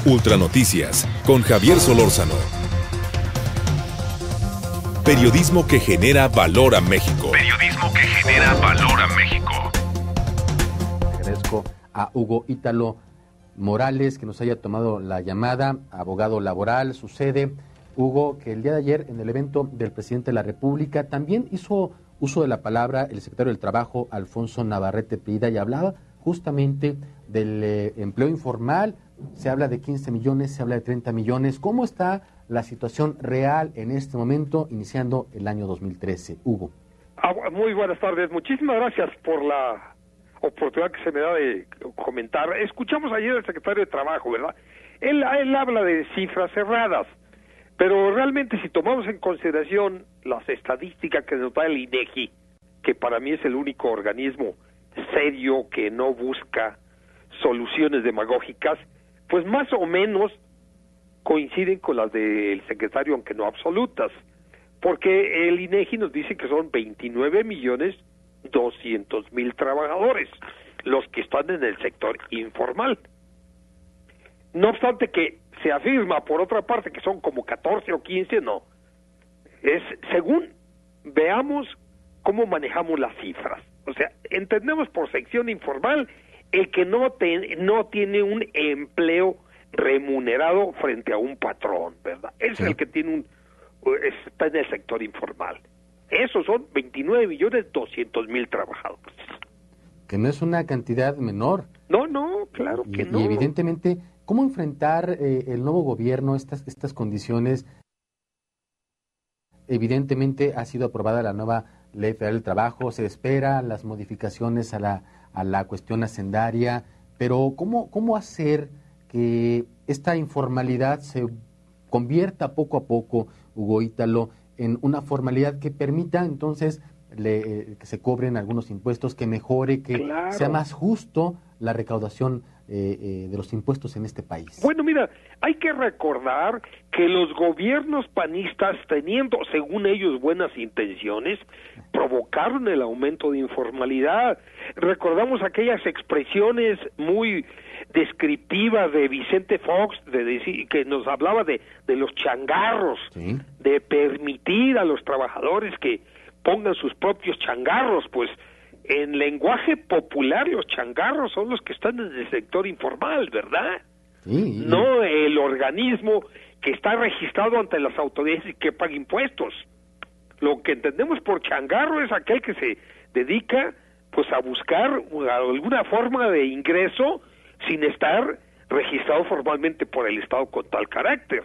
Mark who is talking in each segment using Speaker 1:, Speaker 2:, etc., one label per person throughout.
Speaker 1: Ultranoticias con Javier Solórzano. Periodismo que genera valor a México. Periodismo que genera valor a México.
Speaker 2: Agradezco a Hugo Ítalo Morales que nos haya tomado la llamada, abogado laboral. Sucede, Hugo, que el día de ayer en el evento del presidente de la República también hizo uso de la palabra el secretario del Trabajo, Alfonso Navarrete Prida, y hablaba justamente del empleo informal. Se habla de 15 millones, se habla de 30 millones. ¿Cómo está la situación real en este momento, iniciando el año 2013? Hugo.
Speaker 3: Muy buenas tardes. Muchísimas gracias por la oportunidad que se me da de comentar. Escuchamos ayer al secretario de Trabajo, ¿verdad? Él habla de cifras cerradas, pero realmente si tomamos en consideración las estadísticas que nos da el INEGI, que para mí es el único organismo serio que no busca soluciones demagógicas, pues más o menos coinciden con las del secretario, aunque no absolutas, porque el INEGI nos dice que son 29.200.000 trabajadores los que están en el sector informal. No obstante que se afirma por otra parte que son como 14 o 15, no. Es según veamos cómo manejamos las cifras. O sea, entendemos por sección informal el que no tiene un empleo remunerado frente a un patrón, ¿verdad? Es el que tiene está en el sector informal. Esos son 29.200.000 trabajadores.
Speaker 2: Que no es una cantidad menor.
Speaker 3: No, claro que no.
Speaker 2: Y evidentemente, ¿cómo enfrentar el nuevo gobierno estas condiciones? Evidentemente ha sido aprobada la nueva Ley Federal del Trabajo, se espera las modificaciones a la cuestión hacendaria, pero ¿cómo hacer que esta informalidad se convierta poco a poco, Hugo Ítalo, en una formalidad que permita entonces que se cobren algunos impuestos, que mejore, que sea más justo la recaudación de los impuestos en este país?
Speaker 3: Bueno, mira, hay que recordar que los gobiernos panistas, teniendo, según ellos, buenas intenciones, provocaron el aumento de informalidad. Recordamos aquellas expresiones muy descriptivas de Vicente Fox, que nos hablaba de los changarros, ¿sí?, de permitir a los trabajadores que pongan sus propios changarros. Pues en lenguaje popular los changarros son los que están en el sector informal, ¿verdad? Sí. No el organismo que está registrado ante las autoridades y que paga impuestos. Lo que entendemos por changarro es aquel que se dedica pues a buscar alguna forma de ingreso sin estar registrado formalmente por el Estado con tal carácter.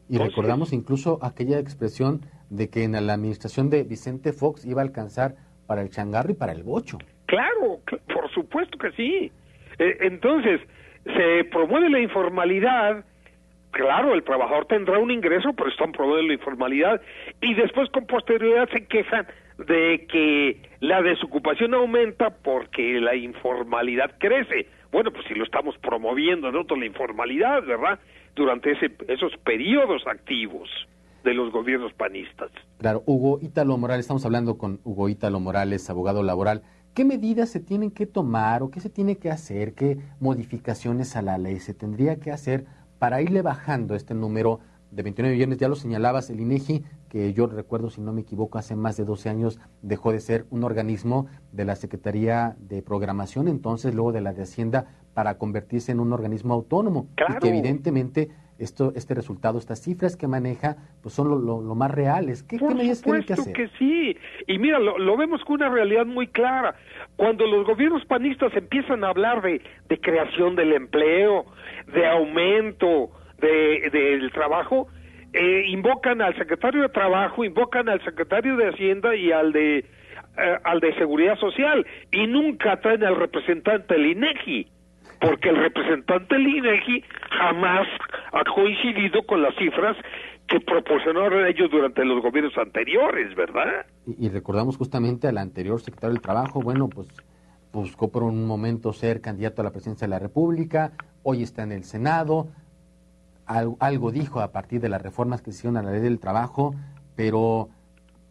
Speaker 2: Y entonces, recordamos incluso aquella expresión de que en la administración de Vicente Fox iba a alcanzar para el changarro y para el bocho.
Speaker 3: Claro, por supuesto que sí. Entonces, se promueve la informalidad. Claro, el trabajador tendrá un ingreso, pero están promoviendo la informalidad, y después con posterioridad se quejan de que la desocupación aumenta porque la informalidad crece. Bueno, pues si lo estamos promoviendo nosotros la informalidad, ¿verdad?, durante esos periodos activos de los gobiernos panistas.
Speaker 2: Claro, Hugo Ítalo Morales, estamos hablando con Hugo Ítalo Morales, abogado laboral. ¿Qué medidas se tienen que tomar o qué se tiene que hacer, qué modificaciones a la ley se tendría que hacer para irle bajando este número de 29 millones? Ya lo señalabas, el INEGI, que yo recuerdo, si no me equivoco, hace más de 12 años dejó de ser un organismo de la Secretaría de Programación, entonces luego de la de Hacienda, para convertirse en un organismo autónomo. Claro. Y que evidentemente este resultado, estas cifras que maneja, pues son lo más reales. ¿Qué medidas tienen que hacer?
Speaker 3: Por supuesto que sí. Y mira, lo vemos con una realidad muy clara. Cuando los gobiernos panistas empiezan a hablar de creación del empleo, de aumento del trabajo, invocan al secretario de Trabajo, invocan al secretario de Hacienda y al de Seguridad Social, y nunca traen al representante del INEGI, porque el representante del INEGI jamás ha coincidido con las cifras que proporcionaron ellos durante los gobiernos anteriores, ¿verdad?
Speaker 2: Y recordamos justamente al anterior secretario del Trabajo, bueno, pues buscó por un momento ser candidato a la presidencia de la República, hoy está en el Senado, algo dijo a partir de las reformas que se hicieron a la ley del trabajo, pero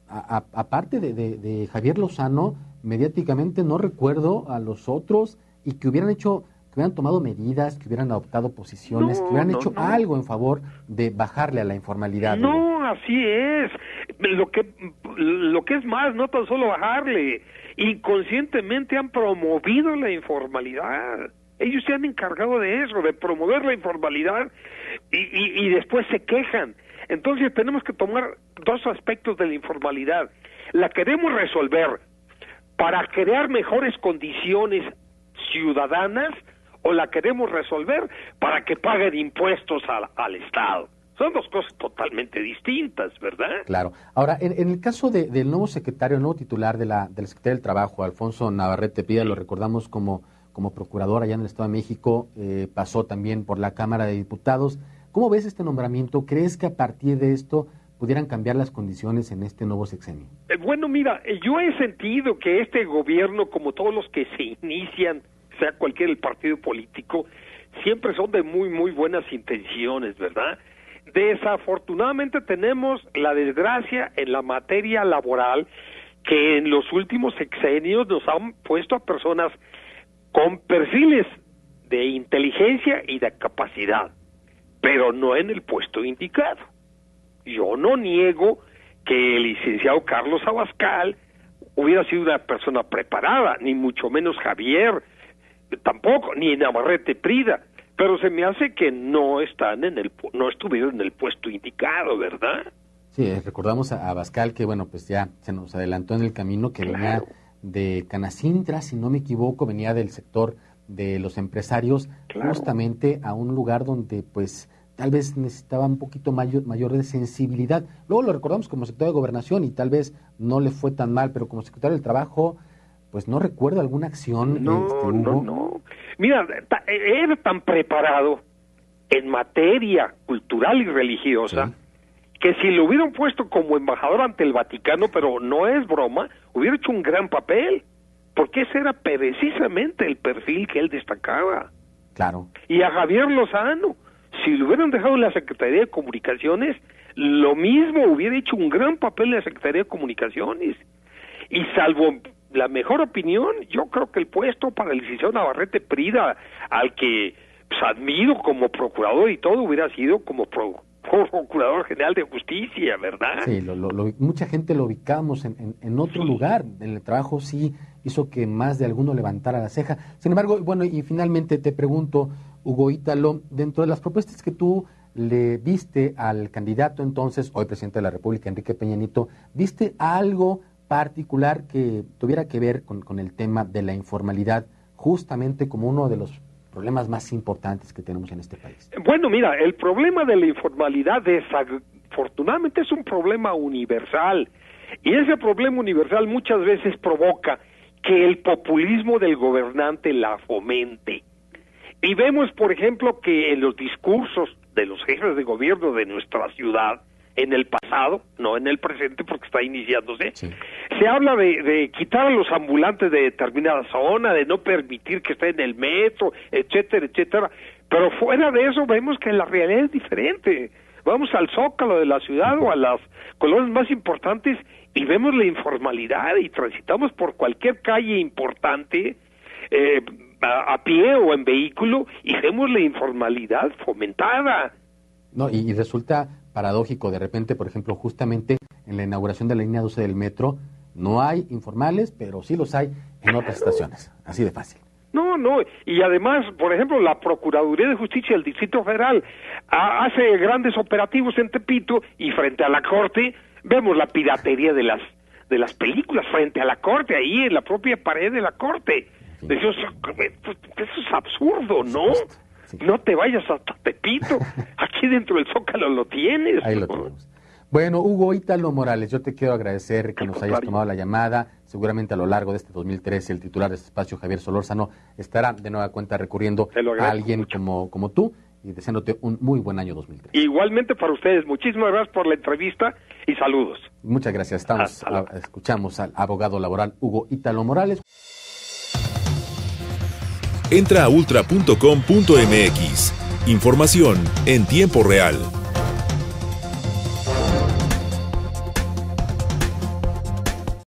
Speaker 2: aparte de Javier Lozano, mediáticamente no recuerdo a los otros y que hubieran hecho que hubieran tomado medidas, que hubieran adoptado posiciones, que hubieran hecho algo en favor de bajarle a la informalidad.
Speaker 3: No, así es. Lo que es más, no tan solo bajarle, inconscientemente han promovido la informalidad. Ellos se han encargado de eso, de promover la informalidad y después se quejan. Entonces tenemos que tomar dos aspectos de la informalidad. La queremos resolver para crear mejores condiciones ciudadanas o la queremos resolver para que paguen impuestos al Estado. Son dos cosas totalmente distintas, ¿verdad?
Speaker 2: Claro. Ahora, en el caso del nuevo secretario, el nuevo titular de la Secretaría del Trabajo, Alfonso Navarrete Prida, lo recordamos como procurador allá en el Estado de México, pasó también por la Cámara de Diputados. ¿Cómo ves este nombramiento? ¿Crees que a partir de esto pudieran cambiar las condiciones en este nuevo sexenio?
Speaker 3: Bueno, mira, yo he sentido que este gobierno, como todos los que se inician, sea cualquier el partido político, siempre son de muy, muy buenas intenciones, ¿verdad? Desafortunadamente tenemos la desgracia en la materia laboral que en los últimos sexenios nos han puesto a personas con perfiles de inteligencia y de capacidad, pero no en el puesto indicado. Yo no niego que el licenciado Carlos Abascal hubiera sido una persona preparada, ni mucho menos Javier, tampoco, ni Navarrete Prida, pero se me hace que no estuvieron en el puesto indicado, ¿verdad?
Speaker 2: Sí, recordamos a Abascal que, bueno, pues ya se nos adelantó en el camino, que venía de Canacintra, si no me equivoco, venía del sector de los empresarios, justamente a un lugar donde, pues, tal vez necesitaba un poquito mayor de sensibilidad. Luego lo recordamos como secretario de Gobernación y tal vez no le fue tan mal, pero como secretario del Trabajo, pues no recuerdo alguna acción.
Speaker 3: No. Mira, era tan preparado en materia cultural y religiosa que si lo hubieran puesto como embajador ante el Vaticano, pero no es broma, hubiera hecho un gran papel, porque ese era precisamente el perfil que él destacaba.
Speaker 2: Claro.
Speaker 3: Y a Javier Lozano, si lo hubieran dejado en la Secretaría de Comunicaciones, lo mismo, hubiera hecho un gran papel en la Secretaría de Comunicaciones. Y salvo la mejor opinión, yo creo que el puesto para el licenciado Navarrete Prida, al que pues, admiro como procurador y todo, hubiera sido como Procurador General de Justicia, ¿verdad?
Speaker 2: Sí, mucha gente lo ubicamos en otro lugar. En el trabajo sí hizo que más de alguno levantara la ceja. Sin embargo, bueno, y finalmente te pregunto, Hugo Ítalo, dentro de las propuestas que tú le viste al candidato entonces, hoy presidente de la República, Enrique Peña Nieto, ¿viste algo particular que tuviera que ver con el tema de la informalidad, justamente como uno de los problemas más importantes que tenemos en este país?
Speaker 3: Bueno, mira, el problema de la informalidad desafortunadamente es un problema universal, y ese problema universal muchas veces provoca que el populismo del gobernante la fomente. Y vemos, por ejemplo, que en los discursos de los jefes de gobierno de nuestra ciudad, en el pasado, no en el presente porque está iniciándose, se habla de quitar a los ambulantes de determinada zona, de no permitir que estén en el metro, etcétera, etcétera, pero fuera de eso vemos que la realidad es diferente. Vamos al Zócalo de la ciudad o a las colonias más importantes y vemos la informalidad y transitamos por cualquier calle importante a pie o en vehículo y vemos la informalidad fomentada.
Speaker 2: No, y resulta paradójico de repente, por ejemplo, justamente en la inauguración de la línea 12 del metro, no hay informales, pero sí los hay en otras estaciones, así de fácil.
Speaker 3: No, y además, por ejemplo, la Procuraduría de Justicia del Distrito Federal hace grandes operativos en Tepito y frente a la Corte vemos la piratería de las películas frente a la Corte, ahí en la propia pared de la Corte. Eso es absurdo, ¿no? Sí. No te vayas hasta Tepito, aquí dentro del Zócalo lo tienes.
Speaker 2: Ahí lo tenemos. Bueno, Hugo Ítalo Morales, yo te quiero agradecer que nos hayas tomado la llamada. Seguramente a lo largo de este 2013 el titular de este espacio, Javier Solórzano, estará de nueva cuenta recurriendo a alguien como tú y deseándote un muy buen año 2013.
Speaker 3: Igualmente para ustedes, muchísimas gracias por la entrevista y saludos.
Speaker 2: Muchas gracias, escuchamos al abogado laboral Hugo Ítalo Morales.
Speaker 1: Entra a ultra.com.mx. Información en tiempo real.